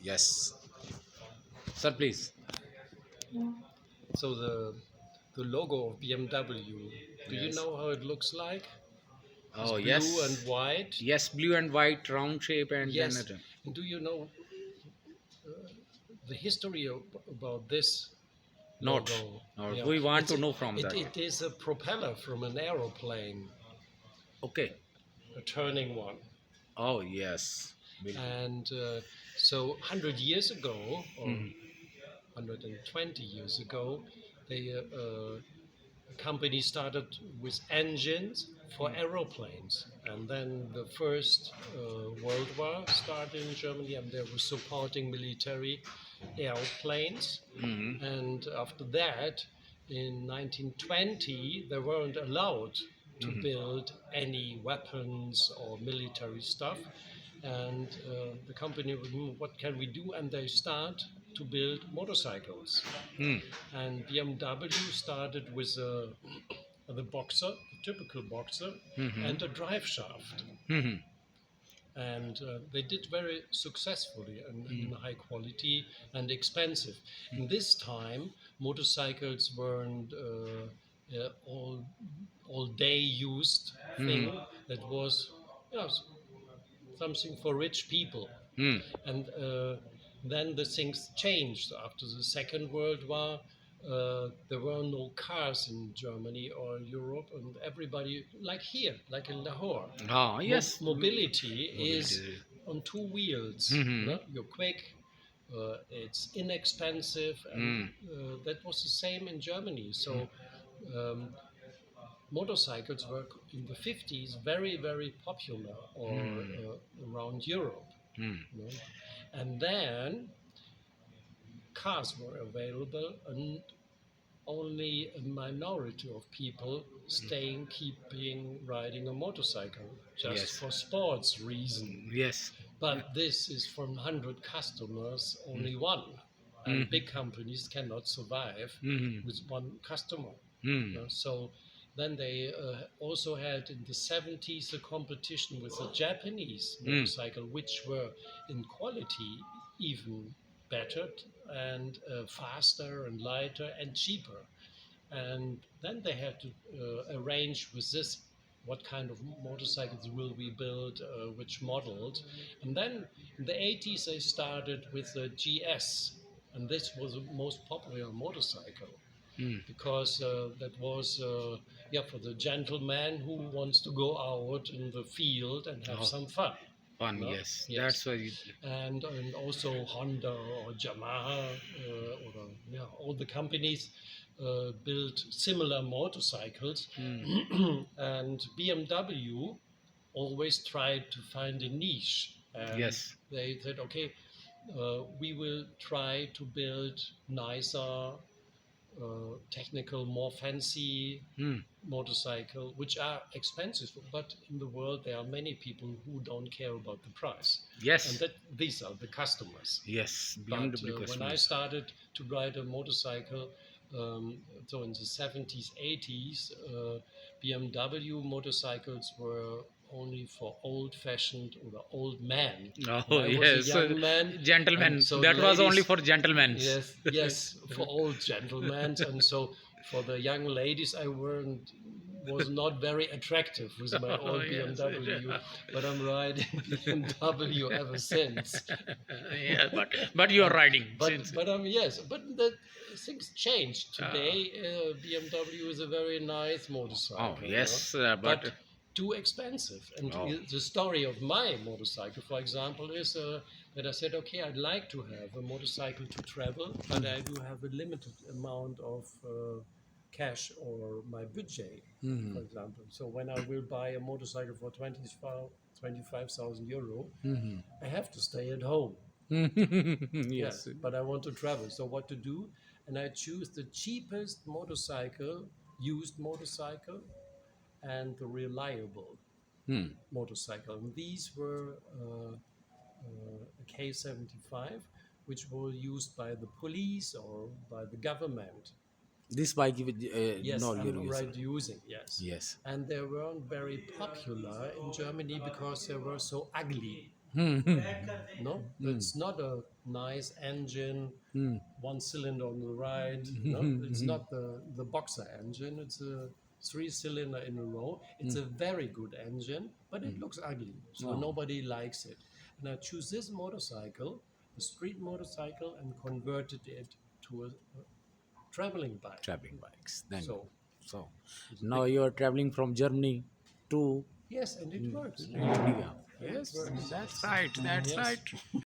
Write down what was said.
Yes. Sir, please. So the logo of BMW, do you Yes. know how it looks like? It's Oh, blue and yes. white. Yes, blue and white, round shape, and then Yes. it. And do you know the history about this Not. logo? Or Yeah, we want to know from that. it is a propeller from an aeroplane, Okay. a turning one. Oh, yes. Bilkul. And so 100 years ago, or Mhm. 120 years ago, the company started with engines for aeroplanes. And then the First World War started in Germany, and they were supporting military airplanes. Mhm. And after that, in 1920, they weren't allowed to Mhm. build any weapons or military stuff. And the company would, what can we do? And they start to build motorcycles. Hmm. And BMW started with the boxer, the typical boxer, Mhm. and a drive shaft. Mhm. And they did very successfully and Mhm. high quality and expensive. In this time, motorcycles weren't all day used Mhm. thing. That was yes, something for rich people. Hmm. And then the things changed after the Second World War. There were no cars in Germany or Europe, and everybody, like here, like in Lahore, Ah, yes. mobility is Mobility. on two wheels. Mhm. No? You're quick, it's inexpensive, and Hmm. that was the same in Germany. So um, motorcycles were in the 50s very, very popular or Hmm. around Europe. Hmm. You know? And then cars were available, and only a minority of people keeping riding a motorcycle just Yes. for sports reason. Yes. But this is from 100 customers, Hmm. only one. And Mhm. big companies cannot survive Mhm. with one customer. Hmm. So then they also had in the 70s a competition with a Japanese Hmm. motorcycle, which were in quality even better and faster and lighter and cheaper. And then they had to arrange with this what kind of motorcycles will we build, which models. And then in the 80s, they started with the GS. And this was the most popular motorcycle Hmm. because that was yeah, for the gentleman who wants to go out in the field and have Oh, some fun. fun. No? Yes. Yes, That's why. and also Honda or Yamaha or yeah, all the companies built similar motorcycles, Hmm. and BMW always tried to find a niche, and Yes. they said, okay, we will try to build nicer, technical, more fancy Hmm. motorcycle, which are expensive. But in the world, there are many people who don't care about the price, and Yes. that these are the customers. Yes. But BMW when I customers. started to ride a motorcycle, so in the 70s, 80s, BMW motorcycles were only for old-fashioned or old men. And Oh, I was a yes. young man, and Gentlemen. so the That was only ladies, for gentlemen. yes, yes, for old gentlemen, and so for the young ladies, I weren't was not very attractive with my Oh, old yes. BMW, but I'm riding BMW ever since. Yeah, but you are And riding since. but yes, but the things changed Uh, today. BMW is a very nice oh, motorcycle, no? yes. But But. too expensive. And Oh. the story of my motorcycle, for example, is that I said, okay, I'd like to have a motorcycle to travel, but I do have a limited amount of cash or my budget, for Mhm. example. So when I will buy a motorcycle for 25,000 euro, Mhm. I have to stay at home. Yes. Yes, but I want to travel. So what to do? And I choose the cheapest motorcycle, used motorcycle, and the reliable Hmm. motorcycle. And these were a K75, which were used by the police or by the government. This bike, Yes, no, I'm you're using. right using, yes. Yes. And they weren't very popular in Germany because they were so ugly. No, it's not a nice engine, one cylinder on the right. No, it's not the boxer engine. It's a three-cylinder in a row. It's a very good engine, but it looks ugly, so Oh. nobody likes it. And I choose this motorcycle, a street motorcycle, and converted it to a traveling bike. Traveling bikes. Then So so it's a now big, you are traveling from Germany to yes, and it works. India. Yeah, it Yes, works. that's right. That's Yes. right.